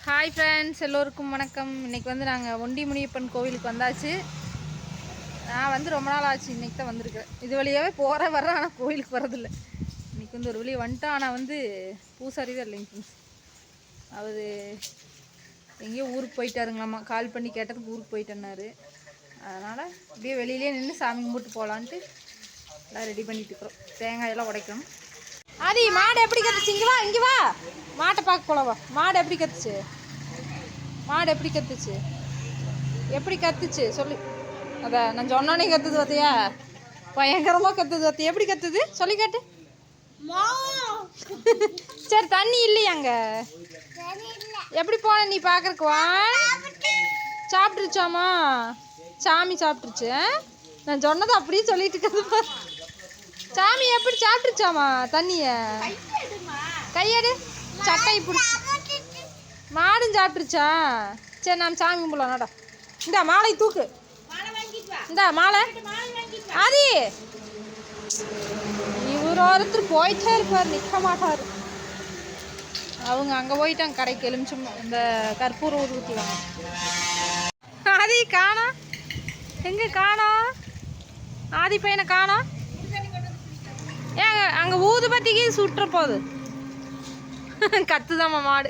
Hi friends, எல்லோருக்கும் வணக்கம். இன்றைக்கி வந்து நாங்கள் ஒண்டி முனியப்பன் கோவிலுக்கு வந்தாச்சு. நான் வந்து ரொம்ப நாள் ஆச்சு, இன்றைக்கி தான் வந்திருக்கேன். இது வழியாகவே வர்றேன், ஆனால் கோவிலுக்கு வரதில்லை. இன்றைக்கி வந்து ஒரு வழியை வந்துட்டோம். ஆனால் வந்து பூசாரி தான் இல்லைங்க ஃப்ரெண்ட்ஸ். அவர் எங்கேயோ ஊருக்கு போயிட்டாருங்களாம்மா. கால் பண்ணி கேட்டதுக்கு ஊருக்கு போயிட்டேன்னாரு. அதனால் அப்படியே வெளியிலே நின்று சாமி கும்பிட்டு போகலான்ட்டு எல்லாம் ரெடி பண்ணிட்டு இருக்கிறோம். தேங்காயெல்லாம் உடைக்கணும். ஆதி, மாடு எப்படி கத்துச்சு? இங்கே வா மாட்டை பார்க்க போலவா. மாடு எப்படி கத்துச்சு? எப்படி கத்துச்சு சொல்லு. அதான் நான் சொன்னோன்னே கத்துது பார்த்தியா? பயங்கரமாக கத்துது பார்த்தியா? எப்படி கத்துது சொல்லி காட்டு. சரி, தண்ணி இல்லையாங்க? எப்படி போன நீ பார்க்கறக்கு? வா, சாப்பிட்டுருச்சாமா? சாமி சாப்பிட்டுருச்சு. நான் சொன்னதை அப்படியே சொல்லிட்டு இருக்கிறது. சாமி எப்படி சாப்பிட்டுருச்சாமா தண்ணிய? கையெடு, சட்டை பிடிச்சி. மாடும் சாப்பிட்டுருச்சா? சரி, நாம் சாமி கும்பிடலாம். நட, இந்த மாலை தூக்கு. இந்த மாலை ஆதி, இவர் ஒருத்தர் போயிட்டே இருப்பார், நிற்க மாட்டார். அவங்க அங்கே போயிட்டாங்க கடைக்கு. எலுமிச்சம் இந்த கற்பூரம் ஊற்றிவாங்க. ஆதி காணோம், எங்கே காணோம்? ஆதி பையனை காணோம். ஏங்க அங்கே ஊதுபத்திக்கு சுட்டுற போகுது. கத்துதாம்மா மாடு.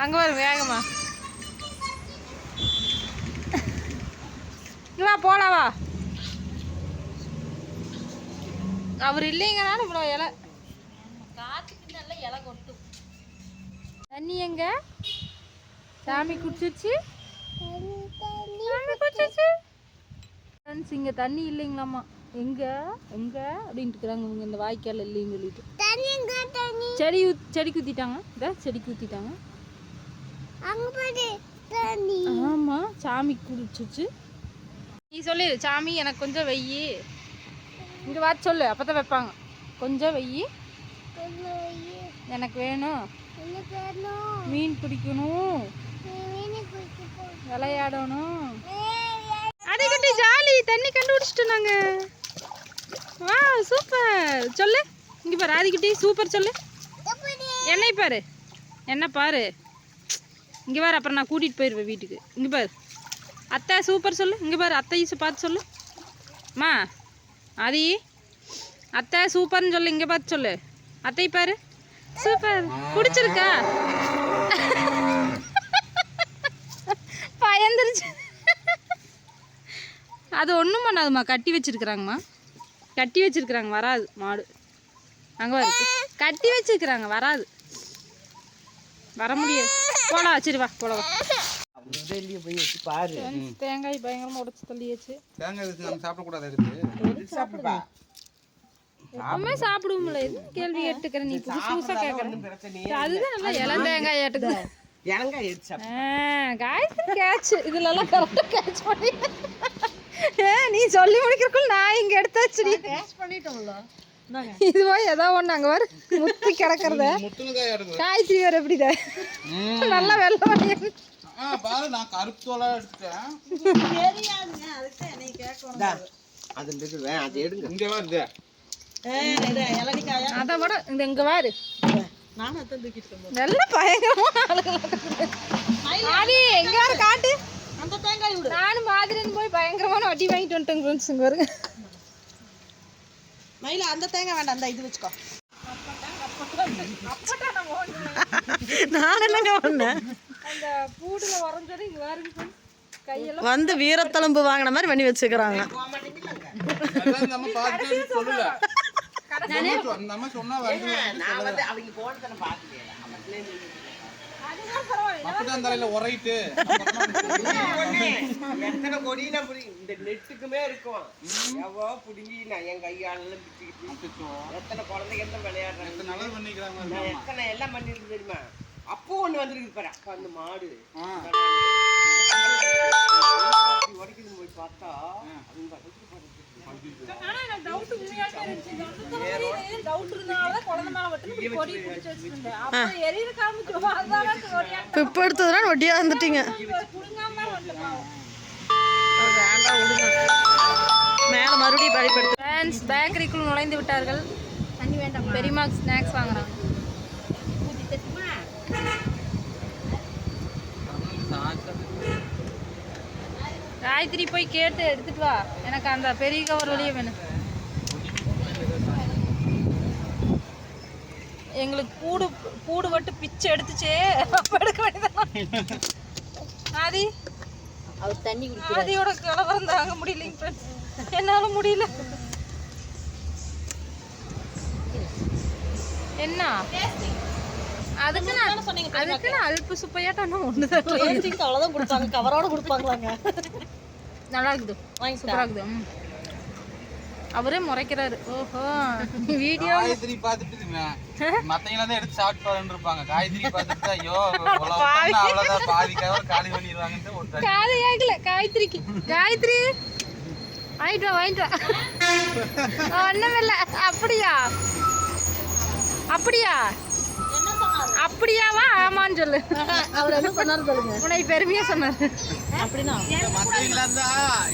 அங்கே வரும் வேகமா. வா போலாவா. அவர் இல்லைங்கனாலும் இவ்வளோ இலை காற்றுக்கு நல்லா இலை கொட்டும். தண்ணி எங்க? சாமி குடிச்சிருச்சு. ஃப்ரெண்ட்ஸ், இங்கே தண்ணி இல்லைங்களாம்மா. எங்க எங்க அப்படின்ட்டு இருக்கிறாங்க இவங்க. இந்த வாய்க்கால் இல்லைன்னு சொல்லிட்டு செடிக்கு ஊற்றிட்டாங்க. இந்த செடிக்கு ஊற்றிட்டாங்க. ஆமாம், சாமி குடிச்சிச்சு. நீ சொல்லு, சாமி எனக்கு கொஞ்சம் வெய்யி. இங்கே வா சொல்லு, அப்போ தான் வைப்பாங்க. கொஞ்சம் வெய்யி, எனக்கு வேணும். மீன் பிடிக்கணும், விளையாடணும். அடிக்கட்டி ஜாலி. தண்ணி கண்டுபிடிச்சிட்டோம் நாங்கள். வா, சூப்பர் சொல்லு. இங்கே பாரு ஆதிக்கிட்டே சூப்பர் சொல்லு. என்னை பாரு, என்ன பாரு. இங்கே பாரு, அப்புறம் நான் கூட்டிகிட்டு போயிடுவேன் வீட்டுக்கு. இங்கே பாரு அத்தை சூப்பர் சொல்லு. இங்கே பாரு அத்தையை பார்த்து சொல்லு. அம்மா ஆதி, அத்தை சூப்பர்னு சொல்லு. இங்கே பார்த்து சொல்லு. அத்தை பாரு சூப்பர். பிடிச்சிருக்கா? பயந்துருச்சு. அது ஒன்றும் பண்ணாதும்மா, கட்டி வச்சுருக்குறாங்கம்மா. கட்டி வச்சுருக்குறாங்க, வராது மாடு. அங்கே வருது, கட்டி வச்சுருக்குறாங்க, வராது, வர முடியாது. போலாம், சரி வா போலாம். தேங்காய் பயங்கரமாக உடச்சி தள்ளியாச்சு. எப்பவுமே சாப்பிடுவோம்ல, எது கேள்வி கேட்டுக்கிறேன் நீ? புதுசு புதுசாக கேட்குறேன். அதுதான் நல்லா இளம் தேங்காய் ஏட்டுக்குது. காயத்ரி கேட்ச் இதுலலாம் கரெக்டாக கேட்ச் பண்ணி நீ சொல்லி முடிக்கிறக்குள்ள நான் இங்கே எடுத்தாச்சு. நீ இதுவா ஏதோ ஒன்று அங்கே வர முத்தி கிடக்கிறத. காய்ச்சி வேறு எப்படித நல்லா வெள்ளை அதை விட இந்த இங்கே வாரு நல்ல பயங்கரமா ஆதி. எங்க வேற காட்டு அந்த தேங்காய் விடு. நானும் மாதிரின்னு போய் பயங்கரமான வட்டி வாங்கிட்டு வந்துட்டேங்க ஃப்ரெண்ட்ஸ். இங்கே வருங்க மயில, அந்த தேங்காய் வேண்டாம், அந்த இது வச்சுக்கோ. நான் என்னங்க பண்ணேன்? அந்த பூடுல உறைஞ்சது இங்கே வருங்க. கையெல்லாம் வந்து வீரத்தழும்பு வாங்கின மாதிரி பண்ணி வச்சுக்கிறாங்க. நெட்டுக்குமே இருக்கும். என் கையால எத்தனை குழந்தைங்க விளையாடுறாங்க, எத்தனை எல்லாம் பண்ணிருக்கு தெரியுமா? அப்போ ஒண்ணு வந்துருக்கு பாரு. அப்ப அந்த மாடு உடைக்கணும் போய் பார்த்தா இப்போ எடுத்ததுனா ஒட்டியா வந்துட்டீங்க. மேலே மறுபடியும் பயப்படுத்து. ஃப்ரெண்ட்ஸ், பேக்கரிக்குள் நுழைந்து விட்டார்கள். பெரியம்மா ஸ்நாக்ஸ் வாங்குறாங்க. காயத்ரி போய் கேட்டு எடுத்துட்டு வா, எனக்கு அந்த பெரிய கவர் வழியே வேணும். எங்களுக்கு கூடு வட்டு பிச்சை எடுத்துச்சே, அப்ப எடுக்க வேண்டியதான். ஆதி அவர் தண்ணி குடிக்கிறார். ஆதியோட கலவரம் தாங்க முடியலைங்க ஃப்ரெண்ட்ஸ், என்னால முடியல. என்ன அதுக்கு அல்ப சுப்பையாட்டம் ஒண்ணுதான். அவ்வளவுதான் கொடுப்பாங்க, கவரோட கொடுப்பாங்களாங்க. நல்லா இருக்குது, சூப்பரா இருக்குது. அவரே முறைக்கிறாரு. ஓஹோ வீடியோ காயத்ரி பார்த்துட்டு மத்தவங்க தான் எடுத்து சாப்பிட்டு பாருன்னு இருப்பாங்க. காயத்ரி பார்த்துட்டு ஐயோ அவ்வளவுதான் பாதி கவர் காலி பண்ணிடுவாங்கன்ட்டு ஒரு காது கேட்கல காயத்ரிக்கு. காயத்ரி வாங்கிட்டு வா. ஒண்ணுமில்ல. அப்படியா அப்படியா அப்படியாவா? ஆமான்னு சொல்லு. அவர் என்ன சொன்னாரு சொல்லுங்க. உன்னை பெருமையா சொன்னாரு. அப்படின்னா மத்தவங்களா இருந்தா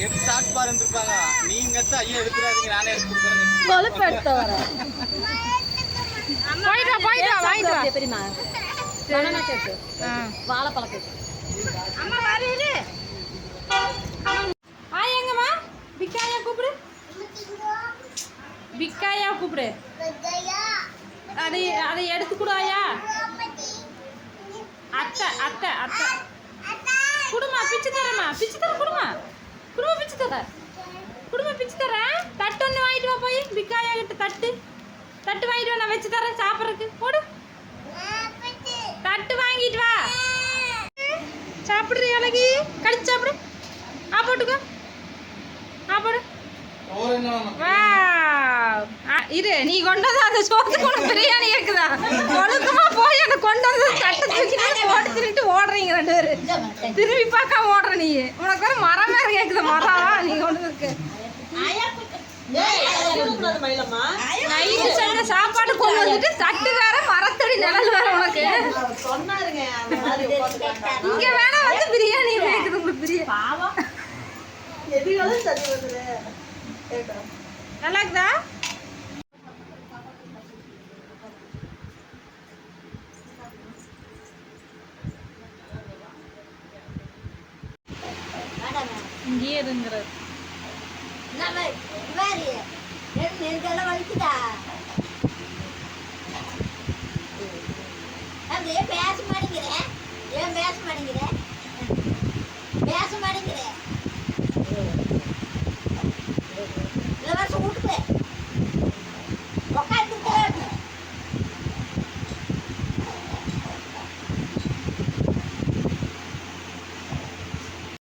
எடுத்து சாப்பிட்டு பாருன்னு இருப்பாங்க. நீங்க ஐயோ எடுத்துறாதீங்க, நானே எடுத்து கொடுக்குறேன். கொழுப்பு எடுத்து வர வாங்கிட்டு வா. பெரியமா பனானா கேக்கு, வாழைப்பழ கேக்கு. அம்மா வாரீரு. எங்கம்மா பிக்காயா கூப்பிடு, பிக்காயா கூப்பிடு. அதை எடுத்து கூடாயா? அத்தை அத்தை அத்தை குடுமா, பிச்சு தரமா, பிச்சு தர குடுமா, பிச்சு தர பிச்சு தரேன். தட்டு ஒன்று வாங்கிட்டு வா, போய் பிக்காயா கிட்ட தட்டு வாங்கிட்டு வா, நான் வச்சு தரேன் சாப்பிட்றதுக்கு. போடு, தட்டு வாங்கிட்டு வா. சாப்பிட்றீ அழகி, கடிச்சு சாப்பிடு. போட்டுக்கோ, போடு. வா இரு, நீ கொண்டு வந்து அந்த சோத்துக்கு பிரியாணி கேக்குதா? ஒழுக்கமா போய் அந்த கொண்டு வந்து தட்டை தூக்கிட்டு போட்டு திருட்டு ஓடுறீங்க 2 பேரும். திரும்பி பார்க்காம ஓடுற நீ. உனக்கு வேற மரம் வேற கேக்குது. மரம் நீ கொண்டு இருக்கு. நைட்டு செஞ்ச சாப்பாடு கொண்டு வந்துட்டு தட்டு வேற மரத்தடி நிழல் வேற உனக்கு. இங்க வேணா வந்து பிரியாணி கேக்குது உங்களுக்கு. பிரியாணி நல்லா இருக்குதா? இங்கேயே இருங்கிறது. பேச மாட்டேங்கிறேன்.